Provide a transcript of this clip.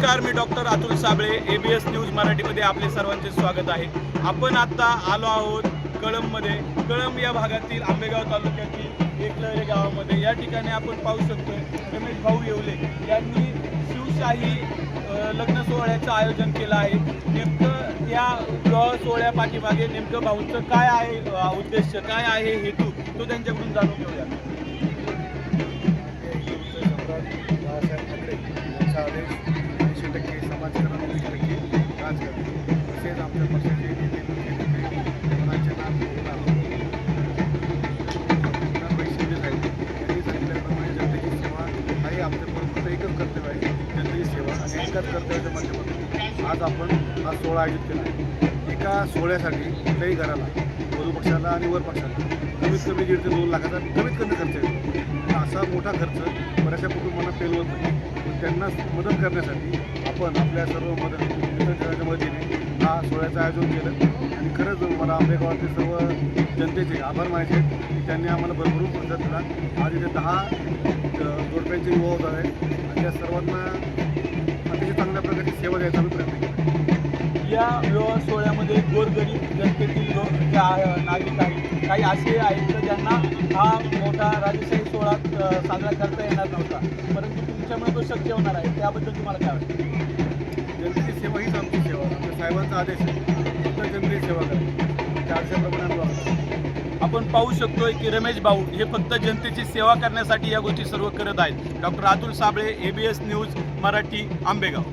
नमस्कार, मी doctor Atul Sable, ABS news मराठीमध्ये आपले सर्वांचे स्वागत आहे। आपण आता आलो आहोत कळंबमध्ये। कळंब या भागातील आंबेगाव तालुक्यातील एकलहरे गावामध्ये। या ठिकाणी आपण पाहू शकतो रमेश भाऊ येवले यांनी शिवशाही लग्न सोहळ्याचं आयोजन केलं आहे। नेमकं या विवाह सोहळ्या पाठीमागे नेमकं भाऊंचं काय आहे उद्देश, काय आहे हेतू, तो त्यांच्याकडून जाणून घेऊया। आदेश 80% समाजकारण 20% राजकारण तसेच आपल्या पक्षाचे नेते कोणाचे नाम वैशिष्ट्य आहेत त्यांनी सांगितल्याप्रमाणे जनतेची सेवा हाही आपलं फक्त एकच कर्तव्य आहे, जनतेची सेवा आणि एकाच कर्तव्याच्या माध्यमातून आज आपण हा सोहळा आयोजित केला आहे। एका सोहळ्यासाठी कुठल्याही घराला वधू पक्षाला आणि वर पक्षाला कमीत कमी 1.5 ते 2 लाखाचा कमीत कमी खर्च येतो। असा मोठा खर्च बऱ्याचशा कुटुंबांना पेलवत नाही। त्यांना मदत करण्यासाठी आपण आपल्या सर्व मित्रजनांच्या मदतीने हा सोहळ्याचं आयोजन केलं आणि खरंच मला आंबेगावातील सर्व जनतेचे आभार मानायचे आहेत की त्यांनी आम्हाला भरभरून प्रतिसाद दिला। आज इथे 10 जोडप्यांचे विवाह होत आहे आणि त्या सर्वांना अतिशय चांगल्या प्रकारची सेवा द्यायचा आम्ही प्रयत्न केला। या विवाह सोहळ्यामध्ये गोरगरीब जनतेतील नागरिक आहेत, काही असे आहेत तर ज्यांना हा मोठा राजशाही सोहळा साजरा करता येणार नव्हता, परंतु तुमच्यामुळे तो शक्य होणार आहे। त्याबद्दल तुम्हाला काय वाटतं? जनतेची सेवा हीच आमची सेवा, आमच्या साहेबांचा आदेश आहे फक्त जनतेची सेवा करायची, त्या आदेशाप्रमाणे आम्ही वागतो। आपण पाहू शकतोय की रमेश भाऊ हे फक्त जनतेची सेवा करण्यासाठी या गोष्टी सर्व करत आहेत। Doctor Atul Sable, ABS news Marathi, Ambegaon.